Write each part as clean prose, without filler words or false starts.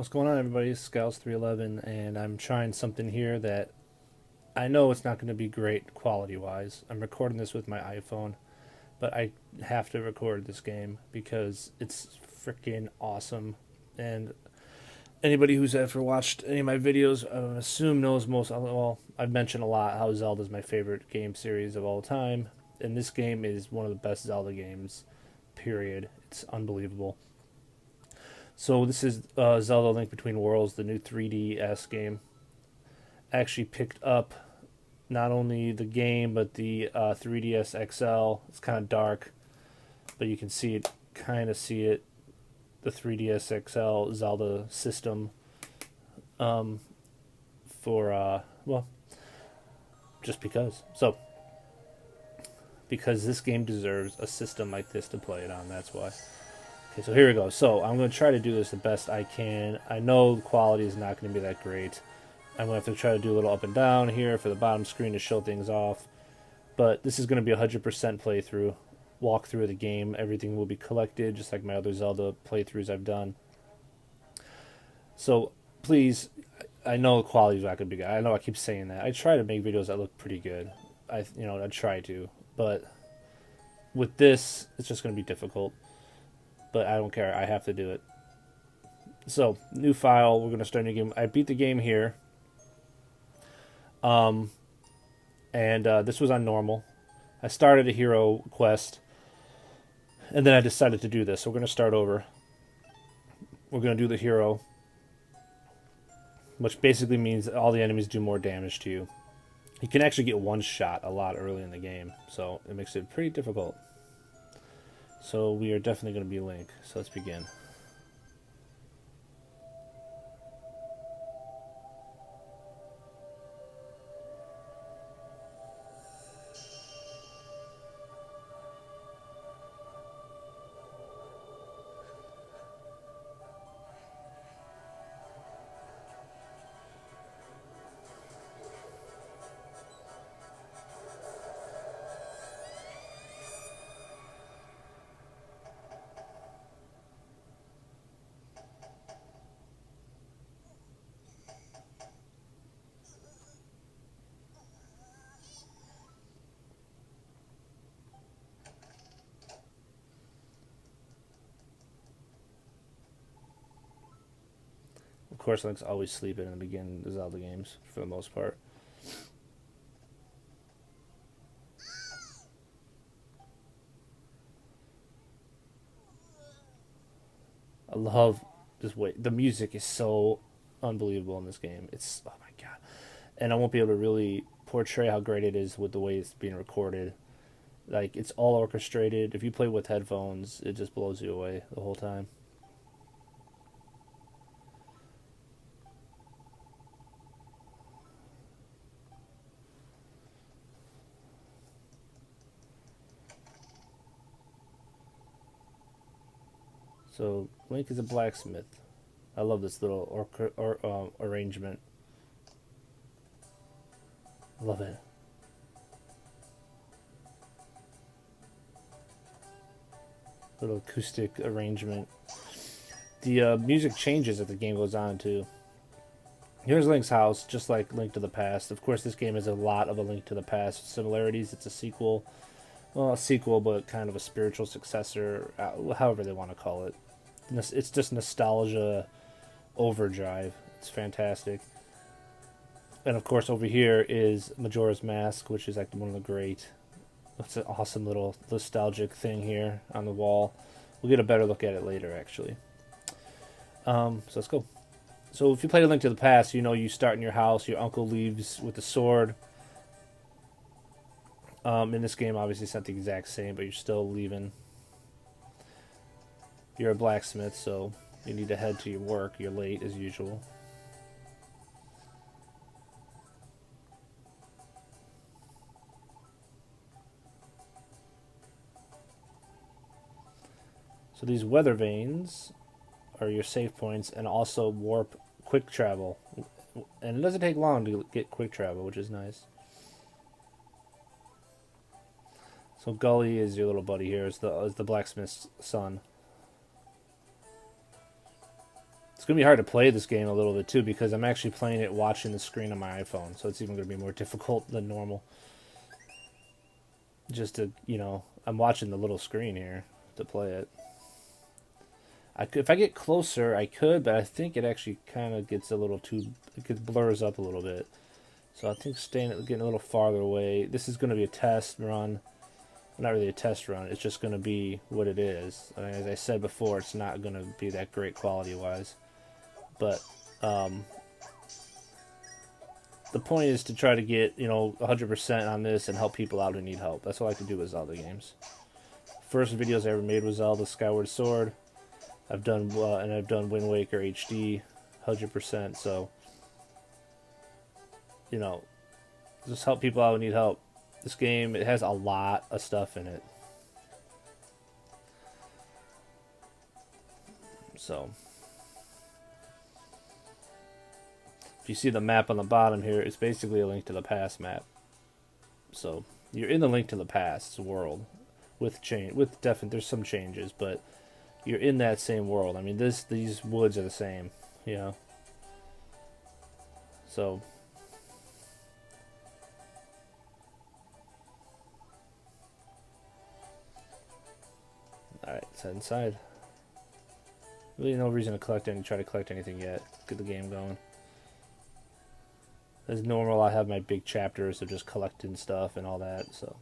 What's going on, everybody? It's Scouts311, and I'm trying something here that I know it's not going to be great quality wise. I'm recording this with my iPhone, but I have to record this game because it's freaking awesome. And anybody who's ever watched any of my videos, I assume knows most. Well, I've mentioned a lot how Zelda is my favorite game series of all time, and this game is one of the best Zelda games. Period. It's unbelievable. So this is Zelda: Link Between Worlds, the new 3DS game. I actually picked up not only the game but the 3DS XL. It's kind of dark, but you can see it, kind of see it. The 3DS XL Zelda system um, for well, just because. So because this game deserves a system like this to play it on. That's why. Okay, so here we go. So I'm going to try to do this the best I can. I know the quality is not going to be that great. I'm going to have to try to do a little up and down here for the bottom screen to show things off. But this is going to be a 100% playthrough, walkthrough of the game. Everything will be collected, just like my other Zelda playthroughs I've done. So please, I know the quality is not going to be good. I know I keep saying that. I try to make videos that look pretty good. I try to. But with this, it's just going to be difficult. But I don't care. I have to do it. So, new file. We're going to start a new game. I beat the game here. Um, and this was on normal. I started a hero quest. And then I decided to do this. So we're going to start over. We're going to do the hero. Which basically means that all the enemies do more damage to you. You can actually get one shot a lot early in the game. So it makes it pretty difficult. So we are definitely going to be Link. So let's begin. Of course, Link's always sleeping in the beginning of the Zelda games, for the most part. I love this way. The music is so unbelievable in this game. It's, oh my god. And I won't be able to really portray how great it is with the way it's being recorded. Like, it's all orchestrated. If you play with headphones, it just blows you away the whole time. So, Link is a blacksmith. I love this little arrangement. I love it. Little acoustic arrangement. The music changes as the game goes on, too. Here's Link's house, just like Link to the Past. Of course, this game has a lot of A Link to the Past similarities. It's a sequel. Well, a sequel, but kind of a spiritual successor, however they want to call it. It's just nostalgia overdrive. It's fantastic. And of course, over here is Majora's Mask, which is like one of the great. It's an awesome little nostalgic thing here on the wall. We'll get a better look at it later, actually. So let's go. So if you played A Link to the Past, you know you start in your house. Your uncle leaves with the sword. In this game, obviously, it's not the exact same, but you're still leaving. You're a blacksmith, so you need to head to your work. You're late, as usual. So these weather vanes are your save points and also warp quick travel. And it doesn't take long to get quick travel, which is nice. So Gully is your little buddy here, is the blacksmith's son. It's going to be hard to play this game a little bit too because I'm actually playing it watching the screen on my iPhone, so it's even going to be more difficult than normal. Just to, I'm watching the little screen here to play it. If I get closer, I could, but I think it actually kind of gets a little too, it blurs up a little bit. So I think getting a little farther away. This is going to be a test run. Not really a test run. It's just going to be what it is. I mean, as I said before, it's not going to be that great quality-wise. But the point is to try to get 100% on this and help people out who need help. That's what I like to do with Zelda games. First videos I ever made was Zelda Skyward Sword. I've done Wind Waker HD, 100%. So just help people out who need help. This game, it has a lot of stuff in it. So if you see the map on the bottom here, it's basically a Link to the Past map. So you're in the Link to the Past world there's some changes, but you're in that same world. I mean, these woods are the same, So alright, let's head inside. Really no reason to try to collect anything yet. Get the game going. As normal, I have my big chapters of just collecting stuff and all that, so.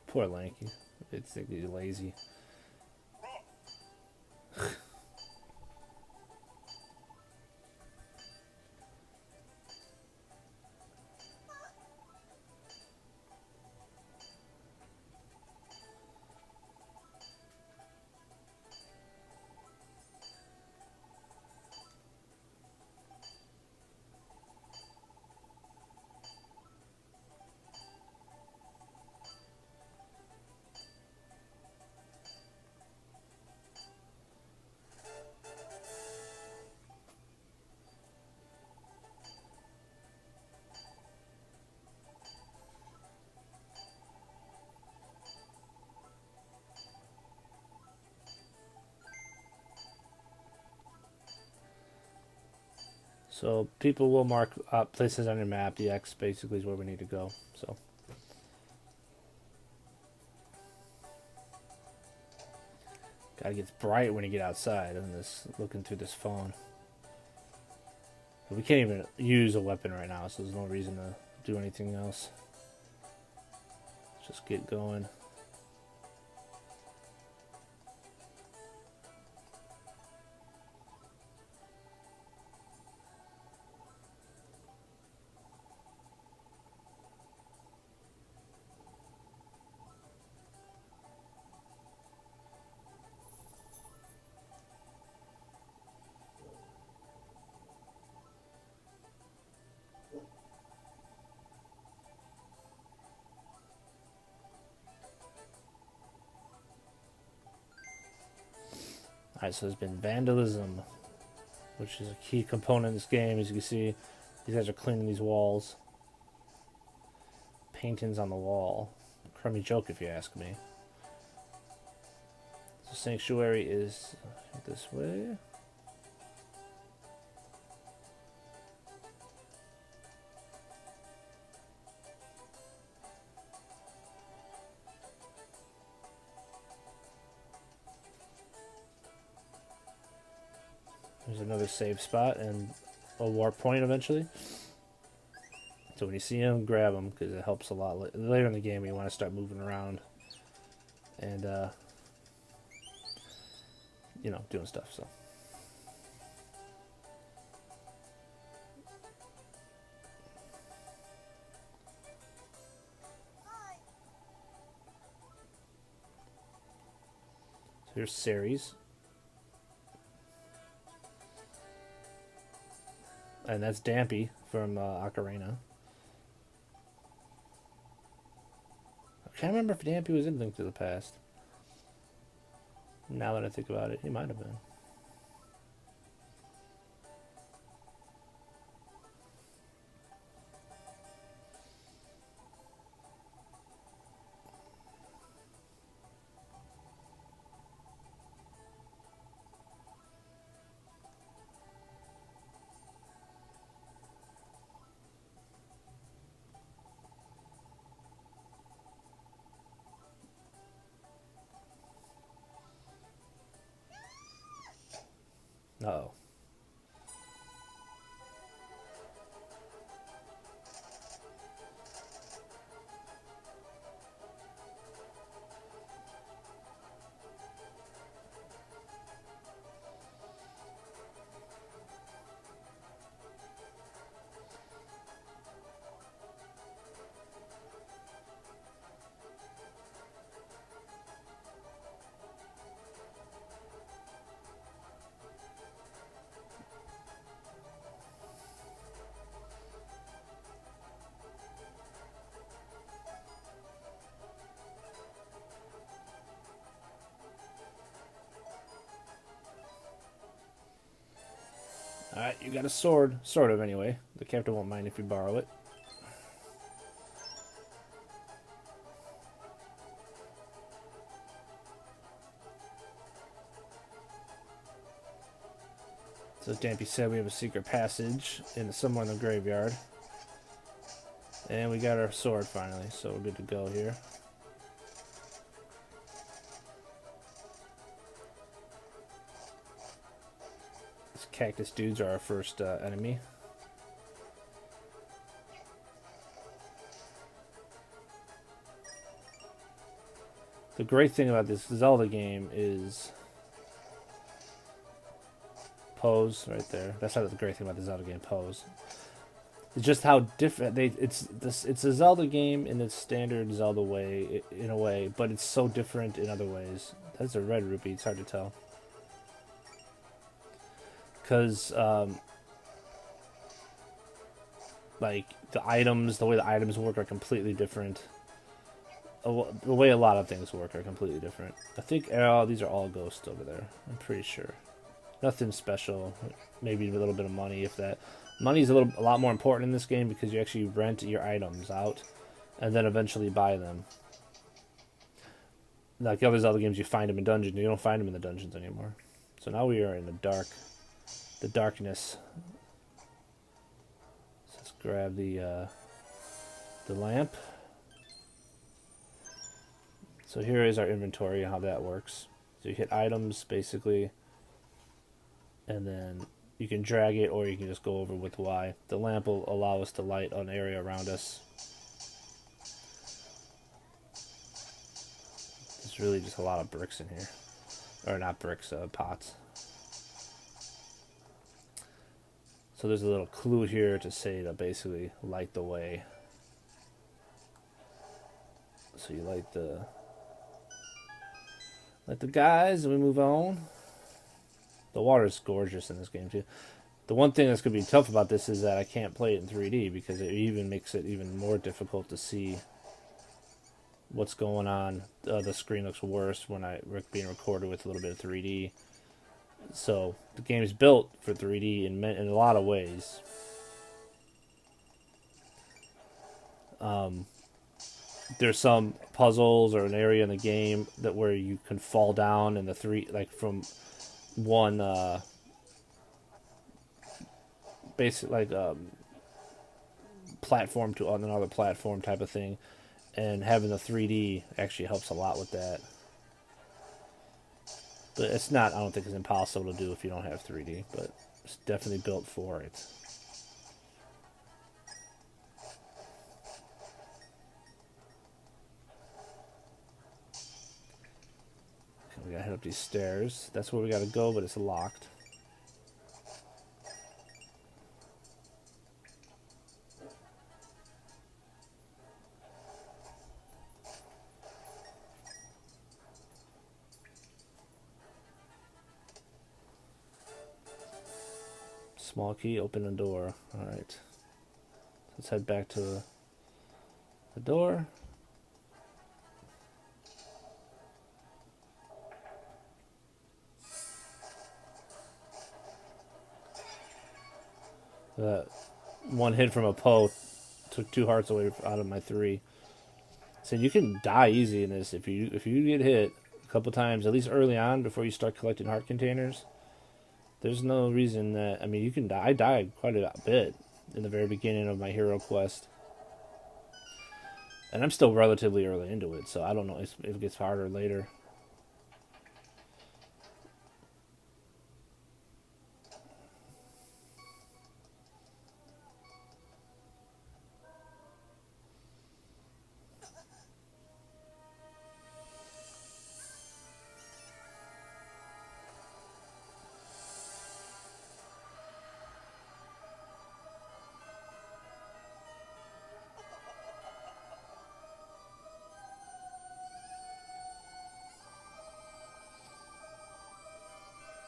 Poor Lanky. It's lazy. So people will mark places on your map. The X basically is where we need to go. So gotta get bright when you get outside. And looking through this phone, but we can't even use a weapon right now, so there's no reason to do anything else. Let's just get going. Alright, so there's been vandalism, which is a key component of this game. As you can see, these guys are cleaning these walls. Paintings on the wall. Crummy joke, if you ask me. So sanctuary is this way. There's another save spot and a warp point eventually. So when you see them, grab them because it helps a lot. Later in the game, you want to start moving around and, doing stuff. So. Here's Series. And that's Dampy from Ocarina. I can't remember if Dampy was in Link to the Past. Now that I think about it, he might have been. Uh-oh. Alright, you got a sword. Sort of, anyway. The captain won't mind if you borrow it. So as Dampy said, we have a secret passage somewhere in the graveyard. And we got our sword finally, so we're good to go here. These cactus dudes are our first enemy. The great thing about this Zelda game is pose right there. That's not the great thing about the Zelda game, pose. It's just how different it's a Zelda game in its standard Zelda way in a way, but it's so different in other ways. That's a red rupee. It's hard to tell because like the way the items work are completely different. The way a lot of things work are completely different. I think these are all ghosts over there. I'm pretty sure. Nothing special. Maybe a little bit of money, if that. Money is a lot more important in this game because you actually rent your items out and then eventually buy them. Like the other Zelda games, you find them in dungeons. You don't find them in the dungeons anymore. So now we are in the darkness. So let's grab the lamp. So here is our inventory and how that works. So you hit items basically, and then you can drag it or you can just go over with Y. The lamp will allow us to light an area around us. There's really just a lot of bricks in here. Or not bricks, pots. So there's a little clue here to say to basically light the way. So you light the guys and we move on. The water is gorgeous in this game too. The one thing that's going to be tough about this is that I can't play it in 3D because it even makes it even more difficult to see what's going on. The screen looks worse when being recorded with a little bit of 3D. So the game is built for 3D in a lot of ways. There's some puzzles or an area in the game where you can fall down and from one basic platform to another platform type of thing, and having the 3D actually helps a lot with that. But it's not, I don't think it's impossible to do if you don't have 3D, but it's definitely built for it. We gotta head up these stairs. That's where we gotta go, but it's locked. Small key, open a door. Alright. Let's head back to the door. That one hit from a Poe took 2 hearts away out of my 3. So you can die easy in this if you get hit a couple times, at least early on before you start collecting heart containers. There's no reason that, I mean, you can die. I died quite a bit in the very beginning of my hero quest. And I'm still relatively early into it, so I don't know if it gets harder later.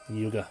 Yuga.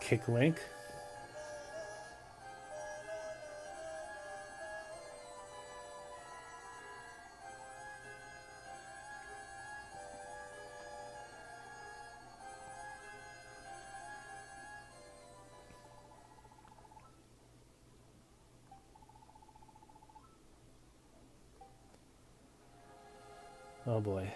Kick Link. Oh boy.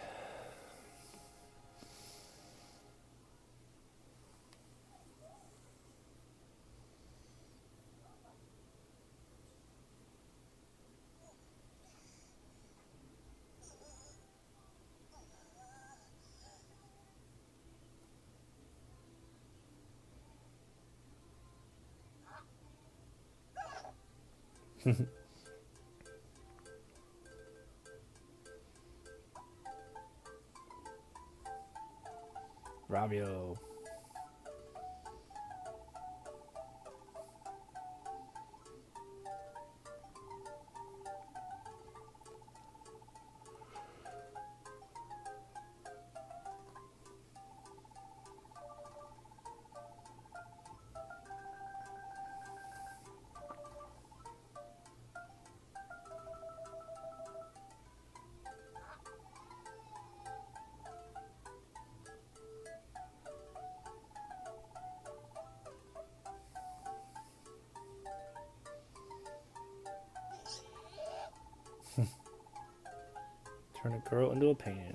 Ravio. Turn a girl into a pan.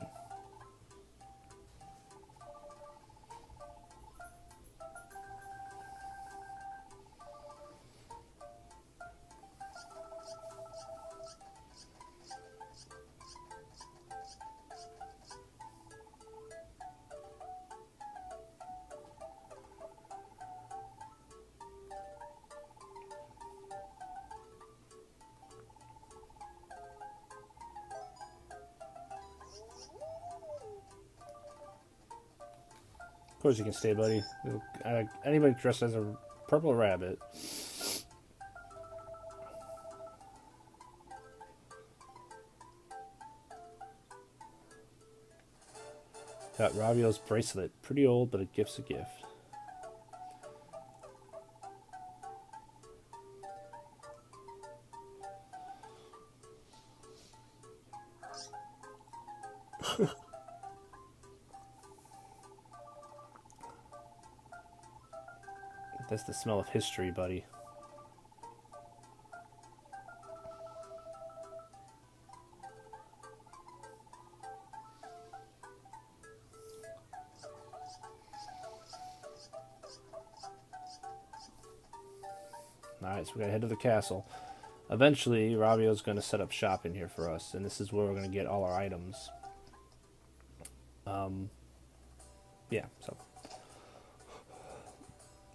Of course you can stay, buddy. Anybody dressed as a purple rabbit. Got Ravio's bracelet. Pretty old, but a gift's a gift. That's the smell of history, buddy. Alright, so we gotta head to the castle. Eventually, Ravio's gonna set up shop in here for us, and this is where we're gonna get all our items. Yeah, so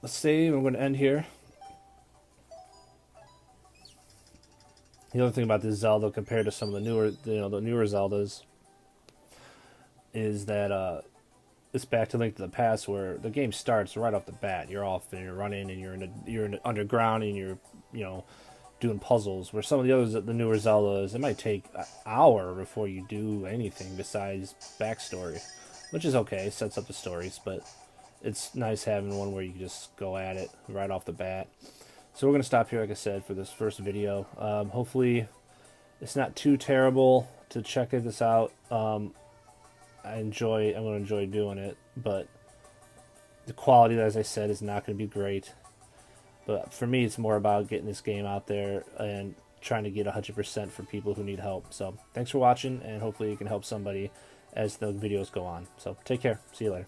let's save. I'm going to end here. The other thing about this Zelda compared to some of the newer, the newer Zeldas, is that it's back to Link to the Past, where the game starts right off the bat. You're off and you're running and you're in the underground and you're doing puzzles. Where some of the others, the newer Zeldas, it might take an hour before you do anything besides backstory, which is okay. It sets up the stories, but it's nice having one where you can just go at it right off the bat. So we're going to stop here, like I said, for this first video. Hopefully it's not too terrible to check this out. I'm going to enjoy doing it, but the quality, as I said, is not going to be great. But for me, it's more about getting this game out there and trying to get 100% for people who need help. So thanks for watching, and hopefully you can help somebody as the videos go on. So take care. See you later.